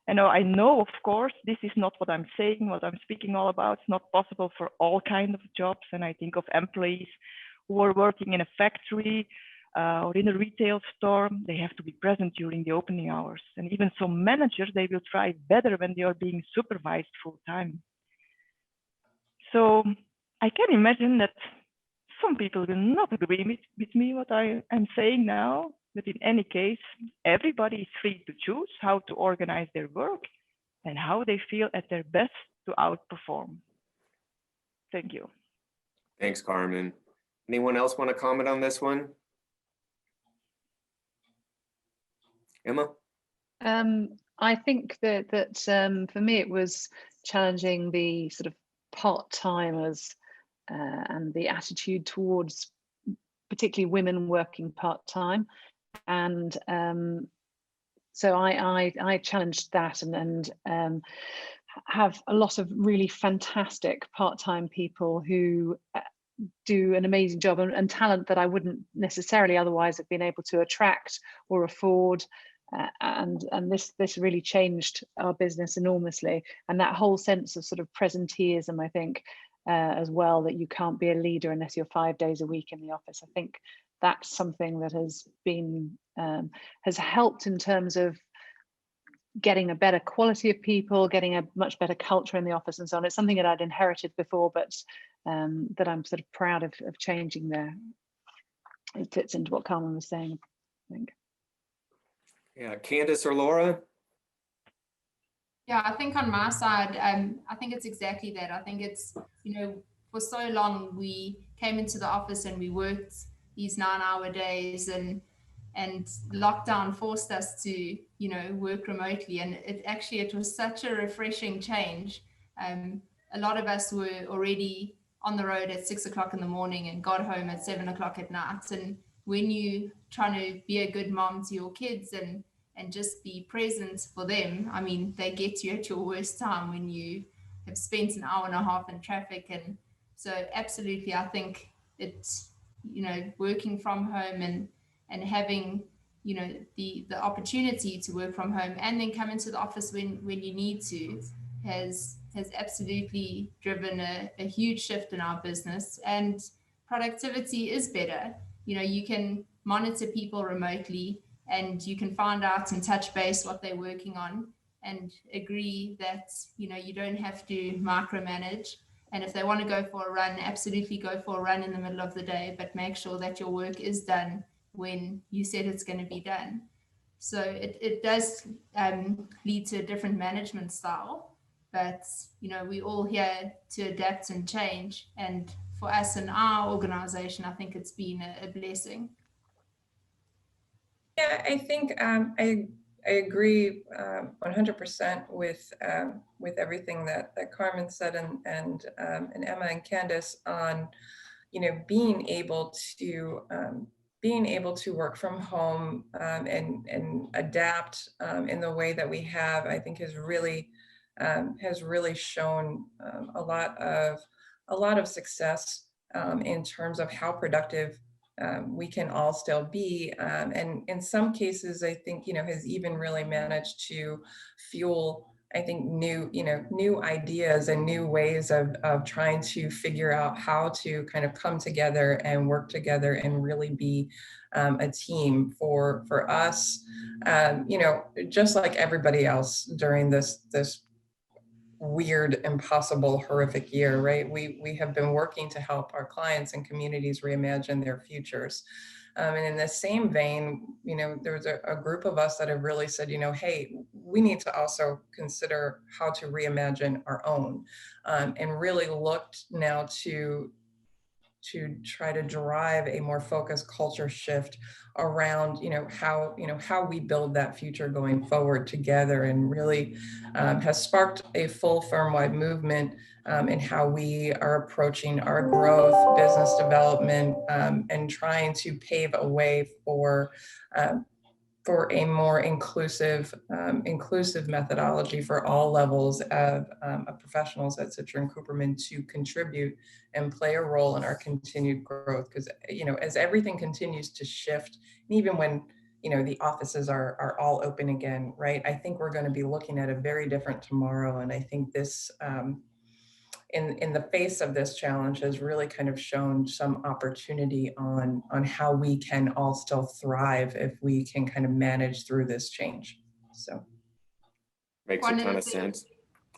[SPEAKER 6] And I know, of course, this is not what I'm saying, what I'm speaking all about. It's not possible for all kinds of jobs. And I think of employees who are working in a factory or in a retail store, they have to be present during the opening hours. And even some managers, they will thrive better when they are being supervised full time. So I can imagine that some people will not agree with me what I am saying now, but in any case, everybody is free to choose how to organize their work and how they feel at their best to outperform. Thank you.
[SPEAKER 2] Thanks, Carmen. Anyone else want to comment on this one? Emma?
[SPEAKER 3] I think that for me, it was challenging the sort of part-timers and the attitude towards particularly women working part-time. And so I challenged that and have a lot of really fantastic part-time people who do an amazing job and talent that I wouldn't necessarily otherwise have been able to attract or afford. And this really changed our business enormously. And that whole sense of sort of presenteeism, I think, as well, that you can't be a leader unless you're 5 days a week in the office. I think that's something that has been has helped in terms of getting a better quality of people, getting a much better culture in the office and so on. It's something that I'd inherited before, but that I'm sort of proud of changing there. It fits into what Carmen was saying, I think.
[SPEAKER 2] Yeah, Candace or Laura?
[SPEAKER 5] Yeah, I think on my side, I think it's exactly that. I think it's, for so long we came into the office and we worked these 9-hour days, and lockdown forced us to, work remotely. And it was such a refreshing change. A lot of us were already on the road at 6 o'clock in the morning and got home at 7 o'clock at night. And when you trying to be a good mom to your kids and just be present for them, I mean, they get you at your worst time when you have spent an hour and a half in traffic. And so absolutely, I think it's, working from home and having, the opportunity to work from home and then come into the office when you need to has absolutely driven a huge shift in our business. And productivity is better. You can monitor people remotely and you can find out and touch base what they're working on and agree that, you don't have to micromanage. And if they want to go for a run, absolutely go for a run in the middle of the day, but make sure that your work is done when you said it's going to be done. So it does lead to a different management style, but, we're all here to adapt and change. And for us in our organization, I think it's been a blessing.
[SPEAKER 4] Yeah, I think I agree 100% with everything that Carmen said and Emma and Candace on, being able to work from home and adapt in the way that we have, I think has really shown a lot of success in terms of how productive we can all still be, and in some cases, I think, has even really managed to fuel, I think, new ideas and new ways of trying to figure out how to kind of come together and work together and really be a team for us, just like everybody else during this weird, impossible, horrific year, right? We have been working to help our clients and communities reimagine their futures. And in the same vein, there was a group of us that have really said, hey, we need to also consider how to reimagine our own, and really looked now to try to drive a more focused culture shift around, how we build that future going forward together, and really has sparked a full firm-wide movement in how we are approaching our growth, business development, and trying to pave a way for a more inclusive methodology for all levels of professionals at Citra & Cooperman to contribute and play a role in our continued growth. Because, as everything continues to shift, and even when, the offices are all open again, right? I think we're going to be looking at a very different tomorrow. And I think this, in the face of this challenge has really kind of shown some opportunity on how we can all still thrive if we can kind of manage through this change. So
[SPEAKER 2] makes a ton of sense.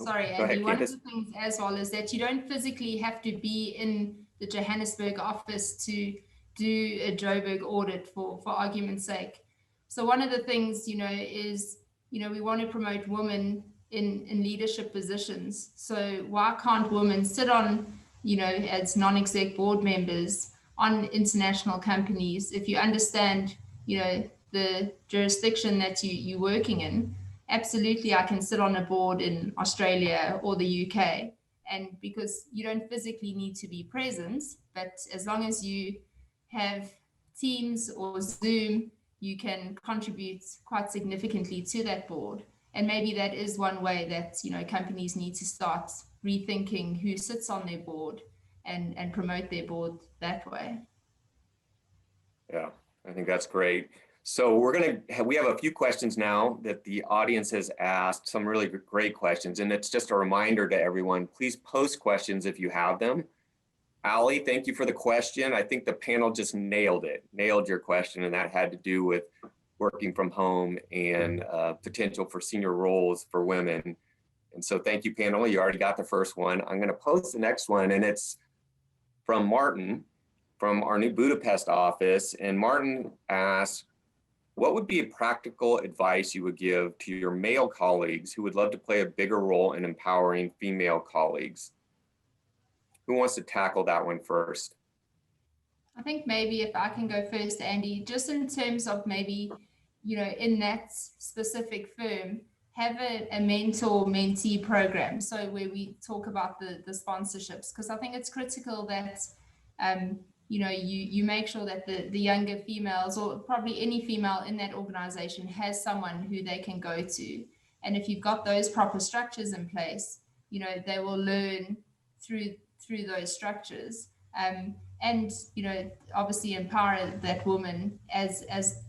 [SPEAKER 5] Sorry,
[SPEAKER 2] Go ahead,
[SPEAKER 5] Andy. One of
[SPEAKER 2] Candace.
[SPEAKER 5] the things as well is that you don't physically have to be in the Johannesburg office to do a Joburg audit for argument's sake. So one of the things, is, we want to promote women in leadership positions. So why can't women sit on, as non-exec board members on international companies? If you understand, the jurisdiction that you're working in, absolutely, I can sit on a board in Australia or the UK. And because you don't physically need to be present, but as long as you have Teams or Zoom, you can contribute quite significantly to that board. And maybe that is one way that, companies need to start rethinking who sits on their board and promote their board that way.
[SPEAKER 2] Yeah, I think that's great. So we have a few questions now that the audience has asked, some really great questions. And it's just a reminder to everyone, please post questions if you have them. Ali, thank you for the question. I think the panel just nailed your question, and that had to do with working from home and potential for senior roles for women. And so thank you, panel. You already got the first one. I'm going to post the next one, and it's from Martin from our new Budapest office. And Martin asks, what would be a practical advice you would give to your male colleagues who would love to play a bigger role in empowering female colleagues? Who wants to tackle that one first?
[SPEAKER 5] I think maybe if I can go first, Andy, just in terms of maybe, in that specific firm, have a mentor-mentee program. So where we talk about the sponsorships, because I think it's critical that, you make sure that the younger females, or probably any female in that organization, has someone who they can go to. And if you've got those proper structures in place, they will learn through those structures, and obviously empower that woman as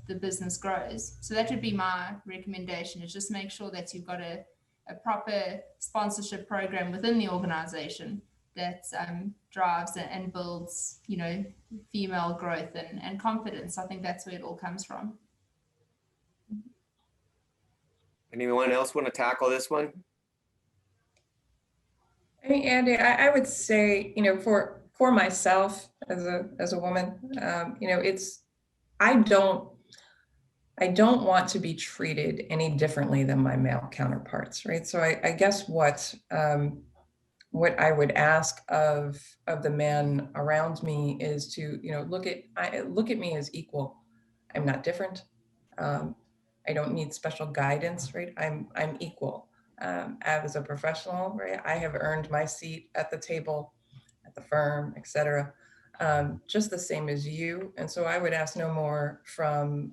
[SPEAKER 5] the business grows. So that would be my recommendation, is just make sure that you've got a proper sponsorship program within the organization that drives and builds female growth and confidence. I think that's where it all comes from.
[SPEAKER 2] Anyone else want to tackle this one?
[SPEAKER 4] I mean, Andy, I would say, for myself as a woman, I don't want to be treated any differently than my male counterparts, right? So I guess what I would ask of the men around me is to, look at me as equal. I'm not different. I don't need special guidance, right? I'm equal. As a professional, right, I have earned my seat at the table, at the firm, et cetera, just the same as you. And so I would ask no more from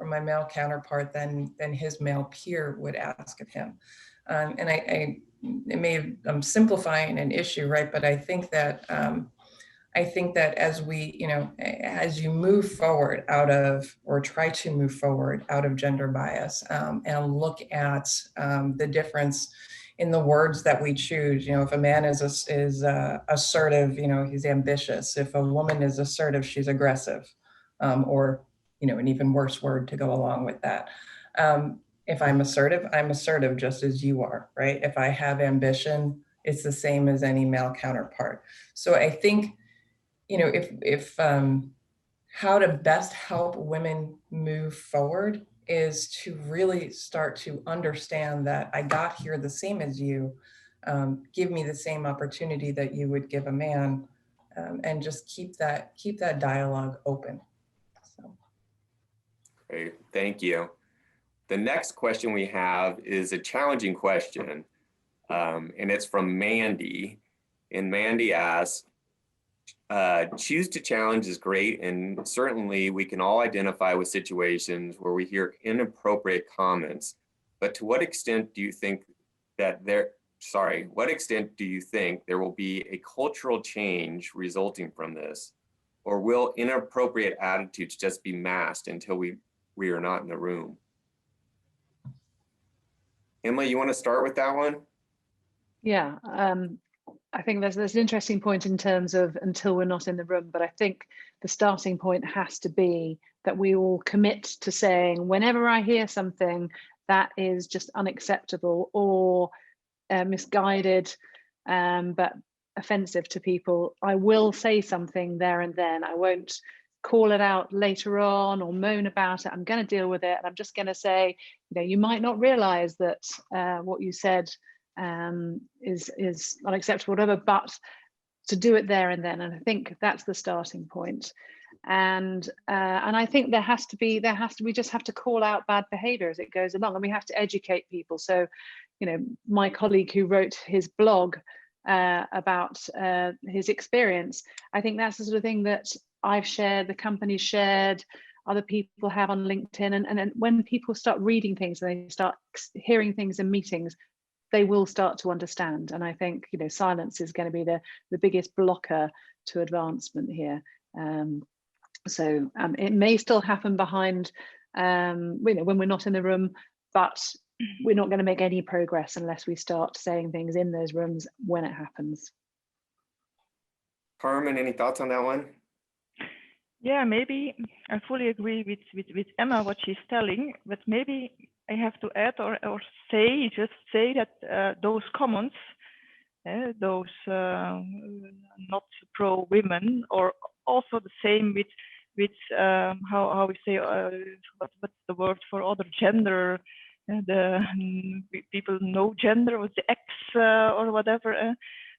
[SPEAKER 4] my male counterpart than his male peer would ask of him. And I'm simplifying an issue, right? But I think that as as you move forward or try to move forward out of gender bias, and look at the difference in the words that we choose. If a man is assertive, he's ambitious. If a woman is assertive, she's aggressive, or an even worse word to go along with that. If I'm assertive just as you are, right? If I have ambition, it's the same as any male counterpart. So I think, if how to best help women move forward is to really start to understand that I got here the same as you, give me the same opportunity that you would give a man, and just keep that dialogue open. So.
[SPEAKER 2] Great, thank you. The next question we have is a challenging question, and it's from Mandy. And Mandy asks, choose to challenge is great, and certainly we can all identify with situations where we hear inappropriate comments, but to what extent do you think there will be a cultural change resulting from this? Or will inappropriate attitudes just be masked until we are not in the room? Emma, you want to start with that one?
[SPEAKER 3] Yeah, I think there's an interesting point in terms of until we're not in the room, but I think the starting point has to be that we all commit to saying, whenever I hear something that is just unacceptable or misguided, but offensive to people, I will say something there and then. I won't call it out later on or moan about it. I'm going to deal with it. And I'm just going to say, you might not realize that what you said is unacceptable, whatever, but to do it there and then. And I think that's the starting point. And I think we just have to call out bad behavior as it goes along, and we have to educate people. So, my colleague who wrote his blog about his experience, I think that's the sort of thing that I've shared, the company's shared, other people have on LinkedIn, and when people start reading things and they start hearing things in meetings, they will start to understand. And I think silence is going to be the biggest blocker to advancement here. So it may still happen behind, when we're not in the room, but we're not going to make any progress unless we start saying things in those rooms when it happens.
[SPEAKER 2] Carmen, any thoughts on that one?
[SPEAKER 6] Yeah, maybe I fully agree with Emma, what she's telling, but maybe I have to add or just say that those comments, those not pro women, or also the same with how we say what's the word for other gender, the people no gender with the X or whatever.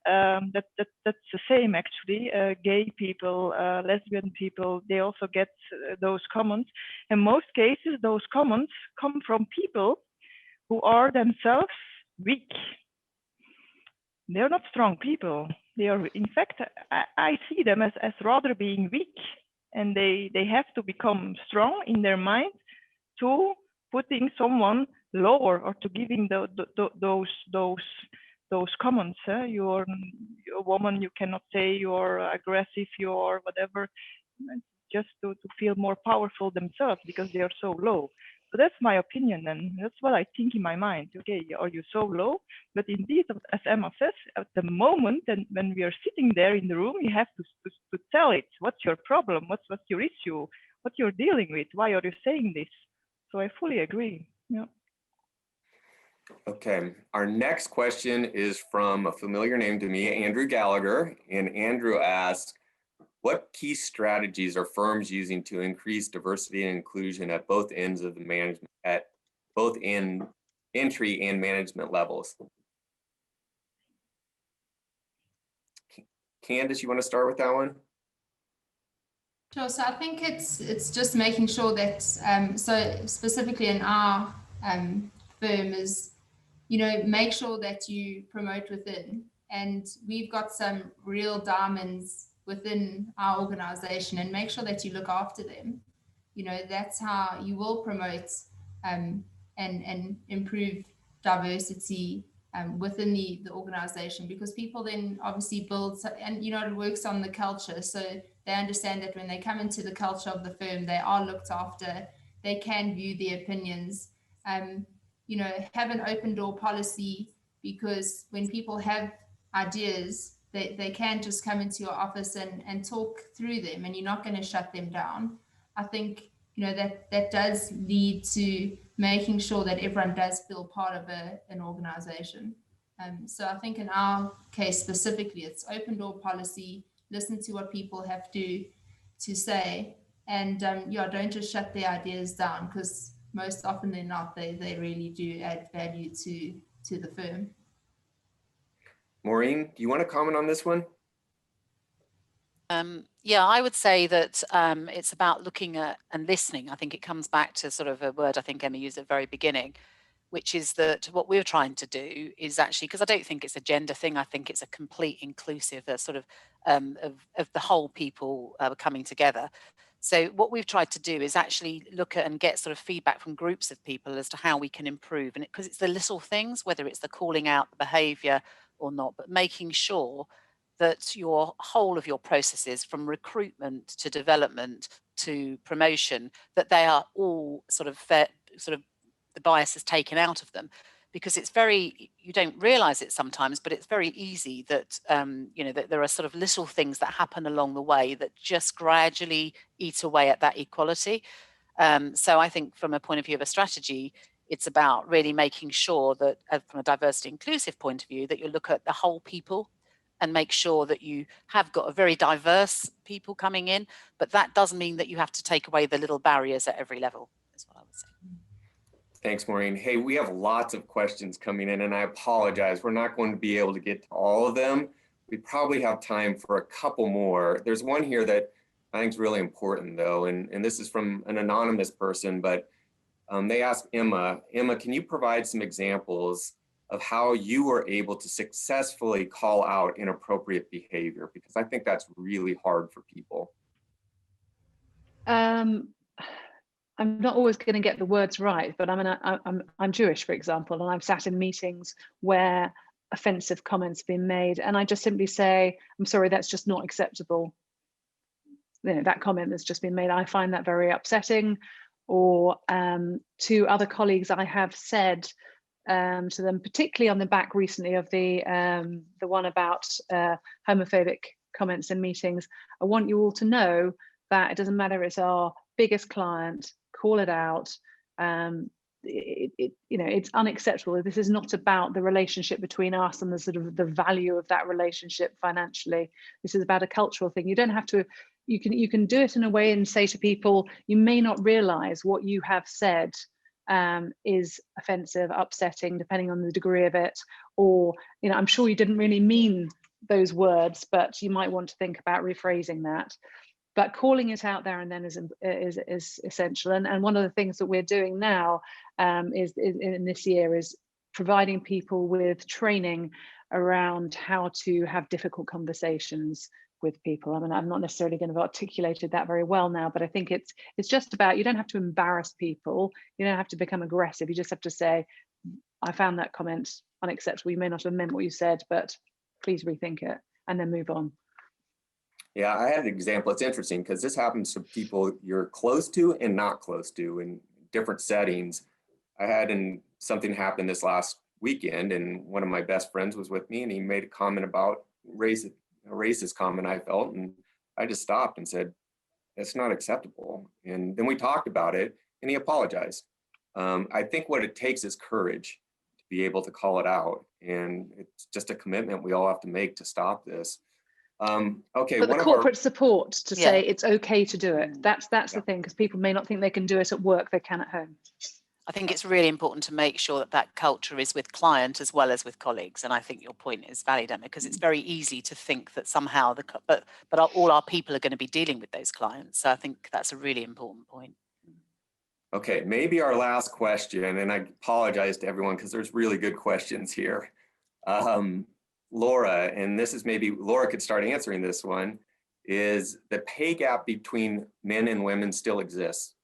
[SPEAKER 6] That's the same actually. Gay people, lesbian people, they also get those comments. In most cases, those comments come from people who are themselves weak. They're not strong people. They are, in fact, I see them as rather being weak, and they have to become strong in their mind to putting someone lower or to giving those comments. You're a woman, you cannot say you're aggressive, you're whatever, just to feel more powerful themselves because they are so low. So that's my opinion, and that's what I think in my mind. Okay, are you so low? But indeed, as Emma says, at the moment and when we are sitting there in the room, you have to tell it. What's your problem? What's your issue? What you're dealing with? Why are you saying this? So I fully agree. Yeah.
[SPEAKER 2] Okay, our next question is from a familiar name to me, Andrew Gallagher. And Andrew asks, what key strategies are firms using to increase diversity and inclusion at both ends of the management, at both in entry and management levels? Candace, you want to start with that one?
[SPEAKER 5] Sure. So I think it's just making sure that so specifically in our firm is, make sure that you promote within, and we've got some real diamonds within our organization, and make sure that you look after them. That's how you will promote and improve diversity within the organization, because people then obviously build, and it works on the culture. So they understand that when they come into the culture of the firm, they are looked after, they can view their opinions, have an open door policy, because when people have ideas, they can just come into your office and talk through them, and you're not going to shut them down. I think that does lead to making sure that everyone does feel part of an organization. So I think in our case specifically, it's open door policy, listen to what people have to say, and don't just shut their ideas down, because most often than not, they really do add value to the firm.
[SPEAKER 2] Maureen, do you want to comment on this one?
[SPEAKER 1] Yeah, I would say that it's about looking at and listening. I think it comes back to sort of a word I think Emma used at the very beginning, which is that what we're trying to do is actually, because I don't think it's a gender thing, I think it's a complete inclusive, sort of the whole people coming together. So what we've tried to do is actually look at and get sort of feedback from groups of people as to how we can improve. And because it's the little things, whether it's the calling out the behavior or not, but making sure that your whole of your processes, from recruitment to development to promotion, that they are all sort of fair, sort of the bias is taken out of them. because it's very, you don't realize it sometimes, but it's very easy that, you know, that there are sort of little things that happen along the way that just gradually eat away at that equality. So I think from a point of view of a strategy, it's about really making sure that from a diversity inclusive point of view, that you look at the whole people and make sure that you have got a very diverse people coming in, but that doesn't mean that you have to take away the little barriers at every level, is what I would say.
[SPEAKER 2] Thanks, Maureen. Hey, we have lots of questions coming in, and I apologize. We're not going to be able to get to all of them. We probably have time for a couple more. There's one here that I think is really important, though, and this is from an anonymous person, but they asked Emma, can you provide some examples of how you were able to successfully call out inappropriate behavior? Because I think that's really hard for people.
[SPEAKER 3] I'm not always going to get the words right, but I'm Jewish, for example, and I've sat in meetings where offensive comments have been made, and I just simply say, I'm sorry, that's just not acceptable. You know, that comment that's just been made, I find that very upsetting. Or to other colleagues, I have said to them, particularly on the back recently of the one about homophobic comments in meetings, I want you all to know that it doesn't matter, it's our biggest client, call it out. You know, it's unacceptable. This is not about the relationship between us and the sort of the value of that relationship financially. This is about a cultural thing. You don't have to, you can do it in a way and say to people, you may not realize what you have said is offensive, upsetting, depending on the degree of it. Or, you know, I'm sure you didn't really mean those words, but you might want to think about rephrasing that. But calling it out there and then is essential. And one of the things that we're doing now is in this year is providing people with training around how to have difficult conversations with people. I mean, I'm not necessarily going to have articulated that very well now, but I think it's just about, you don't have to embarrass people. You don't have to become aggressive. You just have to say, I found that comment unacceptable. You may not have meant what you said, but please rethink it, and then move on.
[SPEAKER 2] Yeah, I had an example. It's interesting because this happens to people you're close to and not close to in different settings. I had something happen this last weekend, and one of my best friends was with me, and he made a comment about a racist comment I felt, and I just stopped and said, that's not acceptable. And then we talked about it, and he apologized. I think what it takes is courage to be able to call it out, and it's just a commitment we all have to make to stop this. Okay,
[SPEAKER 3] but the corporate support to say it's okay to do it. That's the thing, because people may not think they can do it at work, they can at home.
[SPEAKER 1] I think it's really important to make sure that that culture is with client as well as with colleagues. And I think your point is valid, Emma, because it's very easy to think that somehow but all our people are going to be dealing with those clients. So I think that's a really important point.
[SPEAKER 2] Okay, maybe our last question, and I apologize to everyone because there's really good questions here. Laura, and this is maybe Laura could start answering this one, is the pay gap between men and women still exists?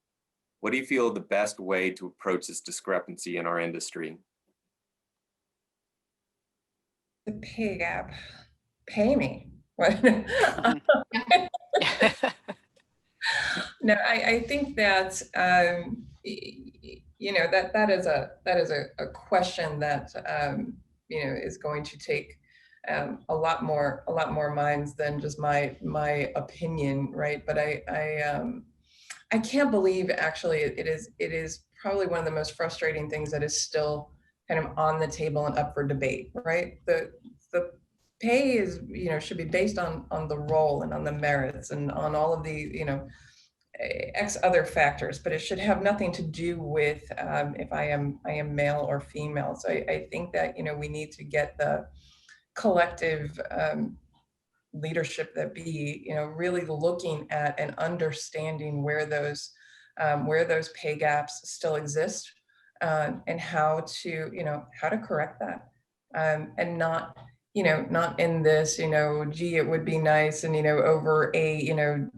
[SPEAKER 2] What do you feel the best way to approach this discrepancy in our industry?
[SPEAKER 4] The pay gap. Pay me. No, I think that you know, that is a question that you know, is going to take a lot more minds than just my opinion, right? But I can't believe actually it is probably one of the most frustrating things that is still kind of on the table and up for debate, right? The pay is, you know, should be based on the role and on the merits and on all of the, you know, X other factors, but it should have nothing to do with if I am male or female. So I think that, you know, we need to get the collective leadership that be, you know, really looking at and understanding where those pay gaps still exist, and how to, you know, how to correct that, and not, you know, not in this, you know, gee, it would be nice, and, you know, over a, you know,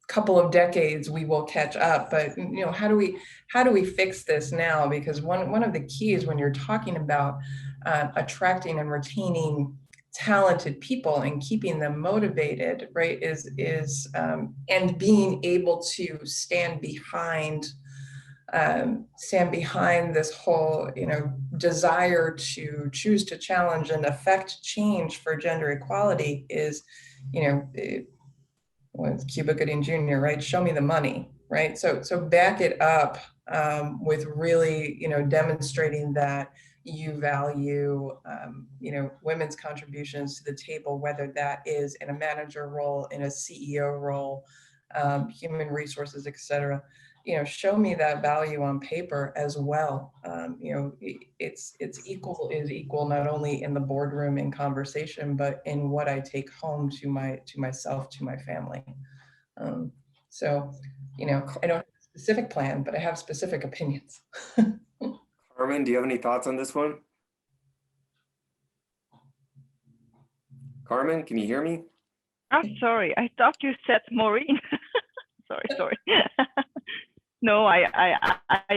[SPEAKER 4] couple of decades we will catch up, but, you know, how do we fix this now? Because one of the keys when you're talking about attracting and retaining talented people and keeping them motivated, right, is and being able to stand behind stand behind this whole, desire to choose to challenge and affect change for gender equality is, with Cuba Gooding Jr., right? Show me the money, right? So back it up with really, demonstrating that you value, women's contributions to the table, whether that is in a manager role, in a CEO role, human resources, et cetera. Show me that value on paper as well. It's equal is equal not only in the boardroom in conversation, but in what I take home to myself, to my family. So, I don't have a specific plan, but I have specific opinions.
[SPEAKER 2] Carmen, do you have any thoughts on this one? Carmen, can you hear me?
[SPEAKER 6] I'm sorry, I thought you said Maureen. sorry. No, I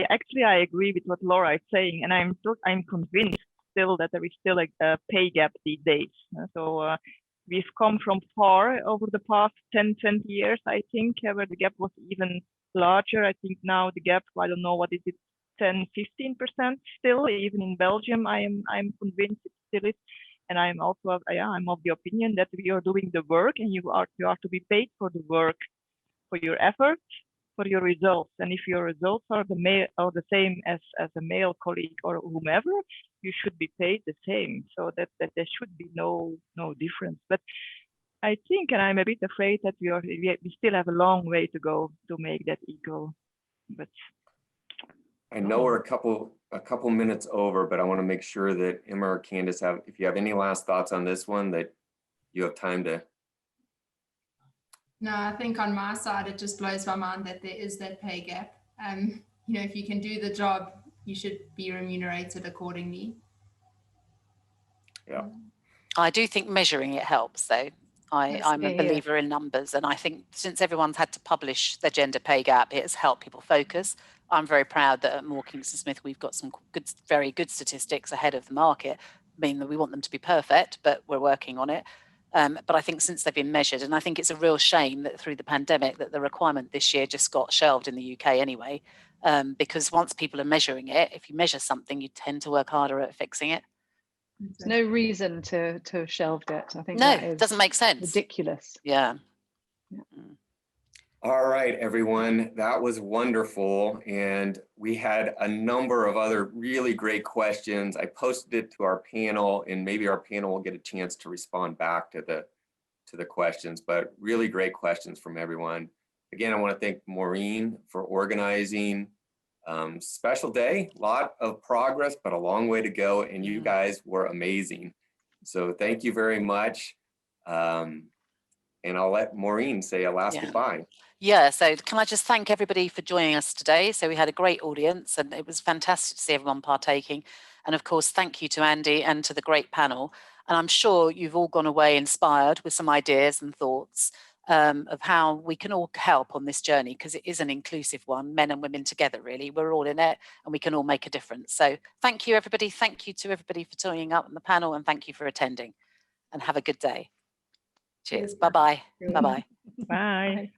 [SPEAKER 6] actually agree with what Laura is saying, and I'm convinced still that there is still a pay gap these days. So we've come from far over the past 10, 20 years, I think, where the gap was even larger. I think now the gap, I don't know, what is it, 10, 15% still, even in Belgium, I'm convinced it still is. And I'm also, I'm of the opinion that we are doing the work, and you are to be paid for the work, for your effort, for your results. And if your results are the same as a male colleague or whomever, you should be paid the same. So that there should be no difference. But I think, and I'm a bit afraid that we still have a long way to go to make that equal. But
[SPEAKER 2] I know we're a couple minutes over, but I want to make sure that Emma or Candace if you have any last thoughts on this one, that you have time to.
[SPEAKER 5] No, I think on my side, it just blows my mind that there is that pay gap. If you can do the job, you should be remunerated accordingly.
[SPEAKER 2] Yeah.
[SPEAKER 1] I do think measuring it helps, though. I'm a believer in numbers, and I think since everyone's had to publish their gender pay gap, it has helped people focus. I'm very proud that at Moore Kingston Smith we've got some very good statistics ahead of the market. I mean, that we want them to be perfect, but we're working on it. But I think since they've been measured, and I think it's a real shame that through the pandemic that the requirement this year just got shelved in the UK anyway, because once people are measuring it, if you measure something, you tend to work harder at fixing it.
[SPEAKER 3] There's no reason to have shelved it. I think
[SPEAKER 1] no,
[SPEAKER 3] that
[SPEAKER 1] it doesn't make sense.
[SPEAKER 3] Ridiculous.
[SPEAKER 1] Yeah.
[SPEAKER 2] All right, everyone, that was wonderful. And we had a number of other really great questions. I posted it to our panel, and maybe our panel will get a chance to respond back to the questions, but really great questions from everyone. Again, I want to thank Maureen for organizing. Special day, a lot of progress, but a long way to go. And you guys were amazing. So thank you very much. And I'll let Maureen say a last goodbye.
[SPEAKER 1] Yeah, so can I just thank everybody for joining us today? So we had a great audience, and it was fantastic to see everyone partaking. And of course, thank you to Andy and to the great panel. And I'm sure you've all gone away inspired with some ideas and thoughts of how we can all help on this journey, because it is an inclusive one, men and women together, really. We're all in it, and we can all make a difference. So thank you, everybody. Thank you to everybody for joining up on the panel, and thank you for attending. And have a good day. Cheers. Bye-bye. Bye-bye.
[SPEAKER 6] Bye.